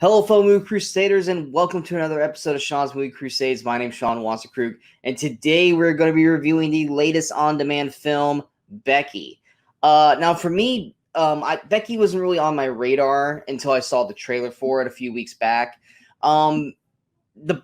Hello, fellow Movie Crusaders, and welcome to another episode of Sean's Movie Crusades. My name's Sean Wasserkrug, and today we're going to be reviewing the latest on-demand film, Becky. Now, for me, Becky wasn't really on my radar until I saw the trailer for it a few weeks back. The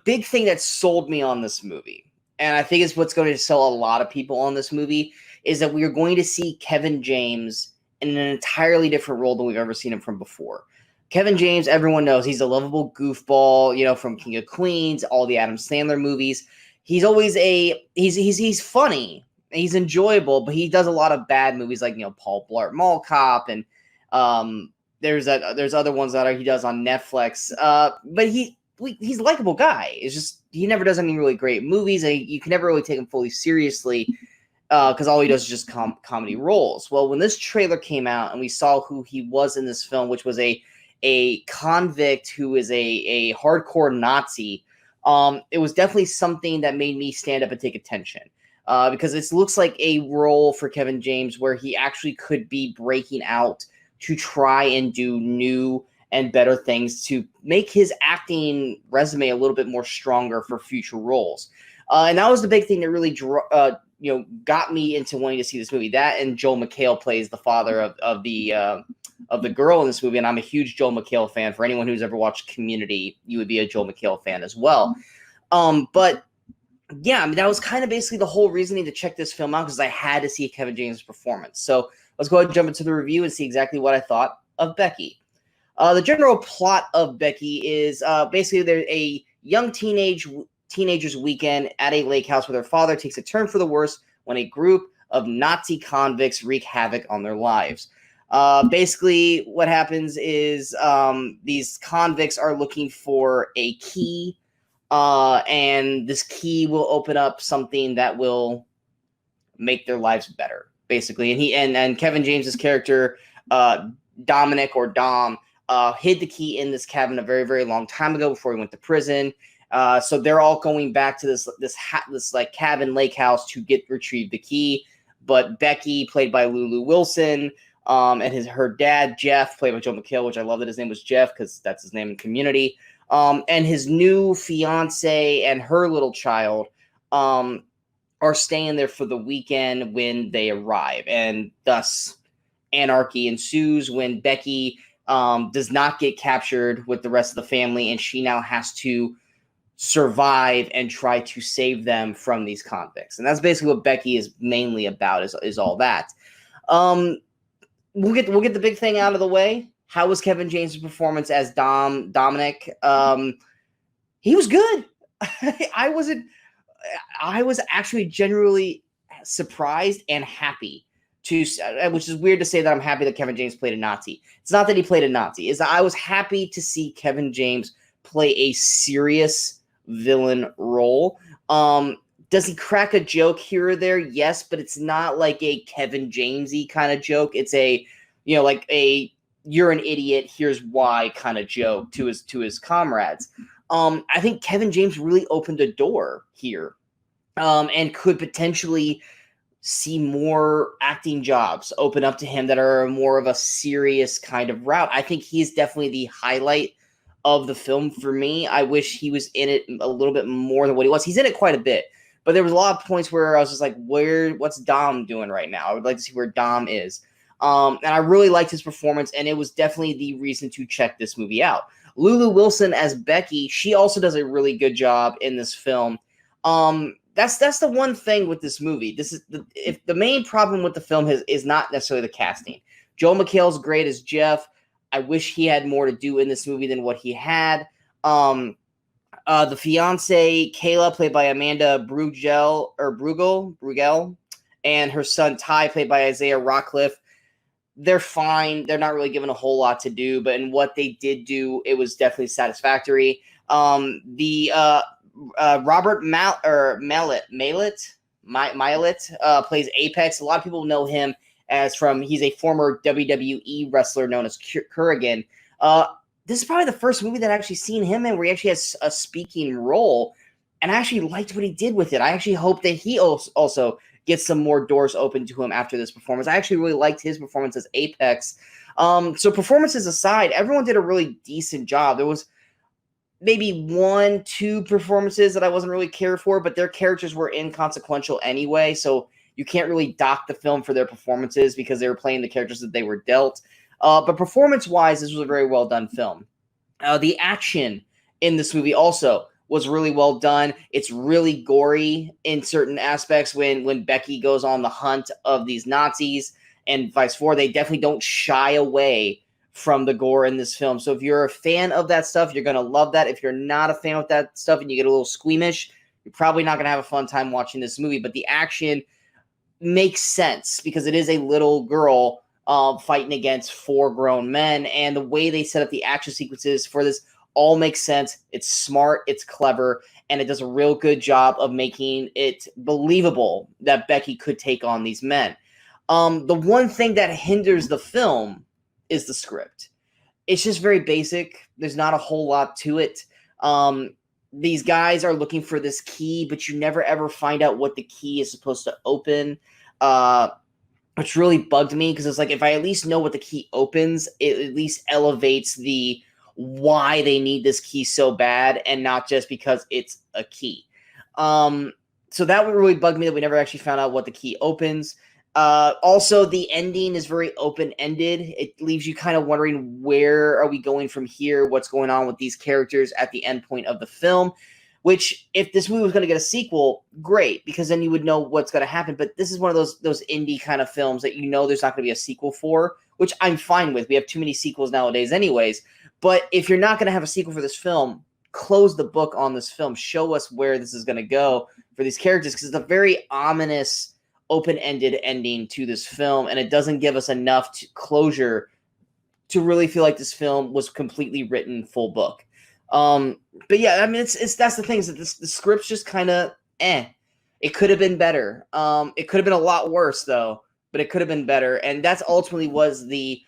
big thing that sold me on this movie, and I think is what's going to sell a lot of people on this movie, is that we are going to see Kevin James in an entirely different role than we've ever seen him from before. Kevin James, everyone knows he's a lovable goofball, from King of Queens, all the Adam Sandler movies. He's always he's funny, he's enjoyable, but he does a lot of bad movies like Paul Blart Mall Cop, and there's other ones that he does on Netflix. But he's a likable guy. It's just he never does any really great movies, and you can never really take him fully seriously because all he does is just comedy roles. Well, when this trailer came out and we saw who he was in this film, which was a convict who is a hardcore Nazi, it was definitely something that made me stand up and take attention, because it looks like a role for Kevin James where he actually could be breaking out to try and do new and better things to make his acting resume a little bit more stronger for future roles. And that was the big thing that really got me into wanting to see this movie. That and Joel McHale plays the father of the girl in this movie, and I'm a huge Joel McHale fan. For anyone who's ever watched Community, you would be a Joel McHale fan as well. But yeah, I mean, that was kind of basically the whole reasoning to check this film out, because I had to see Kevin James' performance. So let's go ahead and jump into the review and see exactly what I thought of Becky. The general plot of Becky is basically there's a young teenager's weekend at a lake house where their father takes a turn for the worse when a group of Nazi convicts wreak havoc on their lives. Basically, what happens is these convicts are looking for a key, and this key will open up something that will make their lives better, basically. And Kevin James's character, Dominic or Dom, hid the key in this cabin a very, very long time ago before he went to prison. So they're all going back to this like cabin lake house to retrieve the key. But Becky, played by Lulu Wilson, and her dad, Jeff, played by Joel McHale, which I love that his name was Jeff because that's his name in Community, and his new fiance and her little child are staying there for the weekend when they arrive. And thus, anarchy ensues when Becky does not get captured with the rest of the family, and she now has to survive and try to save them from these convicts. And that's basically what Becky is mainly about, is all that. We'll get the big thing out of the way. How was Kevin James' performance as Dominic? He was good. I was actually genuinely surprised and happy which is weird to say that I'm happy that Kevin James played a Nazi. It's not that he played a Nazi. It's that I was happy to see Kevin James play a serious villain role. Does he crack a joke here or there? Yes, but it's not like a Kevin Jamesy kind of joke. It's a, like a "you're an idiot, here's why" kind of joke to his comrades. I think Kevin James really opened a door here, and could potentially see more acting jobs open up to him that are more of a serious kind of route. I think he's definitely the highlight of the film for me. I wish he was in it a little bit more than what he was. He's in it quite a bit. But there was a lot of points where I was just like, what's Dom doing right now? I would like to see where Dom is. And I really liked his performance, and it was definitely the reason to check this movie out. Lulu Wilson as Becky, she also does a really good job in this film. That's the one thing with this movie. If the main problem with the film is not necessarily the casting. Joel McHale's great as Jeff. I wish he had more to do in this movie than what he had. The fiance, Kayla, played by Amanda Brugel, and her son, Ty, played by Isaiah Rockcliffe. They're fine. They're not really given a whole lot to do, but in what they did do, it was definitely satisfactory. Robert Mallet plays Apex. A lot of people know him he's a former WWE wrestler known as Kurrigan. This is probably the first movie that I actually seen him in where he actually has a speaking role, and I actually liked what he did with it. I actually hope that he also get some more doors open to him after this performance. I actually really liked his performance as Apex. So performances aside, everyone did a really decent job. There was maybe 1-2 performances that I wasn't really care for, but their characters were inconsequential anyway, so you can't really dock the film for their performances because they were playing the characters that they were dealt. But performance-wise, this was a very well-done film. The action in this movie also was really well done. It's really gory in certain aspects when Becky goes on the hunt of these Nazis and vice versa. They definitely don't shy away from the gore in this film. So if you're a fan of that stuff, you're going to love that. If you're not a fan of that stuff and you get a little squeamish, you're probably not going to have a fun time watching this movie. But the action makes sense because it is a little girl fighting against 4 grown men. And the way they set up the action sequences for this all makes sense. It's smart, it's clever, and it does a real good job of making it believable that Becky could take on these men. The one thing that hinders the film is the script. It's just very basic. There's not a whole lot to it. These guys are looking for this key, but you never ever find out what the key is supposed to open, which really bugged me because it's like if I at least know what the key opens, it at least elevates the why they need this key so bad and not just because it's a key. So that would really bug me that we never actually found out what the key opens. Also, the ending is very open-ended. It leaves you kind of wondering, where are we going from here? What's going on with these characters at the end point of the film? Which, if this movie was going to get a sequel, great, because then you would know what's going to happen. But this is one of those indie kind of films that you know there's not going to be a sequel for, which I'm fine with. We have too many sequels nowadays anyways. But if you're not going to have a sequel for this film, close the book on this film. Show us where this is going to go for these characters, because it's a very ominous, open-ended ending to this film, and it doesn't give us enough closure to really feel like this film was completely written full book. But yeah, I mean, it's that's the thing, is that the script's just kind of It could have been better. It could have been a lot worse though, but it could have been better, and that's ultimately was the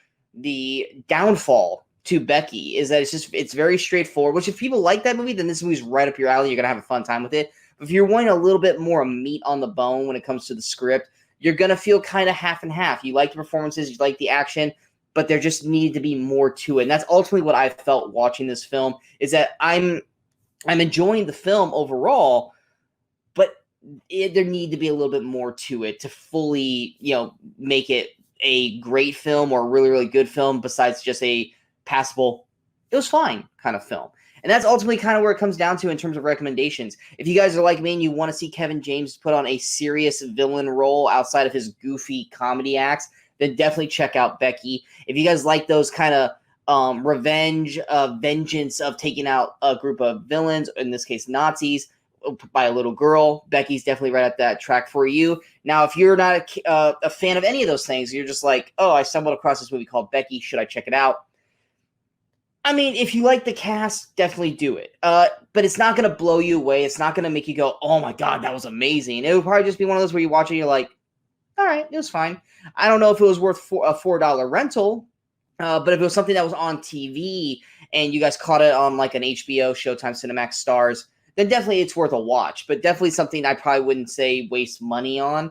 downfall to Becky, is that it's very straightforward. Which, if people like that movie, then this movie's right up your alley. You're gonna have a fun time with it. If you're wanting a little bit more meat on the bone when it comes to the script, you're going to feel kind of half and half. You like the performances, you like the action, but there just needed to be more to it. And that's ultimately what I felt watching this film, is that I'm enjoying the film overall, but there needed to be a little bit more to it to fully, make it a great film or a really, really good film besides just a passable, it was fine kind of film. And that's ultimately kind of where it comes down to in terms of recommendations. If you guys are like me and you want to see Kevin James put on a serious villain role outside of his goofy comedy acts, then definitely check out Becky. If you guys like those kind of vengeance of taking out a group of villains, in this case Nazis, by a little girl, Becky's definitely right at that track for you. Now, if you're not a fan of any of those things, you're just like, oh, I stumbled across this movie called Becky, should I check it out? I mean, if you like the cast, definitely do it. But it's not going to blow you away. It's not going to make you go, oh my God, that was amazing. It would probably just be one of those where you watch it and you're like, all right, it was fine. I don't know if it was worth a $4 rental, but if it was something that was on TV and you guys caught it on like an HBO, Showtime, Cinemax, Stars, then definitely it's worth a watch. But definitely something I probably wouldn't say waste money on,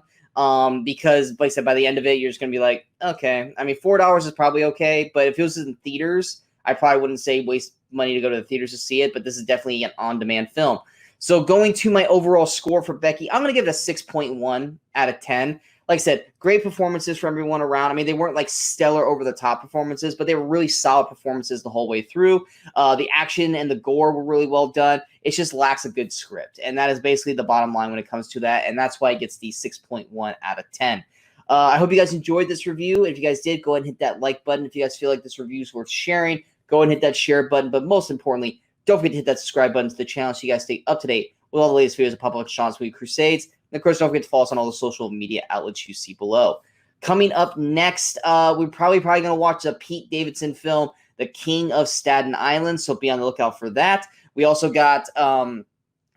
because, like I said, by the end of it, you're just going to be like, okay. I mean, $4 is probably okay, but if it was in theaters, I probably wouldn't say waste money to go to the theaters to see it, but this is definitely an on-demand film. So going to my overall score for Becky, I'm going to give it a 6.1 out of 10. Like I said, great performances for everyone around. I mean, they weren't like stellar over-the-top performances, but they were really solid performances the whole way through. The action and the gore were really well done. It just lacks a good script, and that is basically the bottom line when it comes to that, and that's why it gets the 6.1 out of 10. I hope you guys enjoyed this review. If you guys did, go ahead and hit that like button. If you guys feel like this review is worth sharing, go ahead and hit that share button. But most importantly, don't forget to hit that subscribe button to the channel so you guys stay up to date with all the latest videos that pop up on Sean's Movie Crusades. And of course, don't forget to follow us on all the social media outlets you see below. Coming up next, we're probably going to watch the Pete Davidson film, The King of Staten Island. So be on the lookout for that. We also got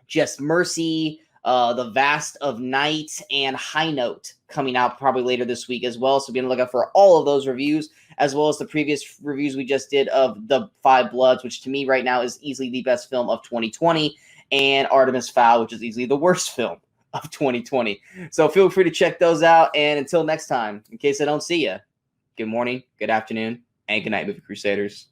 Just Mercy, The Vast of Night, and High Note coming out probably later this week as well. So be on the lookout for all of those reviews, as well as the previous reviews we just did of The Five Bloods, which to me right now is easily the best film of 2020, and Artemis Fowl, which is easily the worst film of 2020. So feel free to check those out. And until next time, in case I don't see you, good morning, good afternoon, and good night, Movie Crusaders.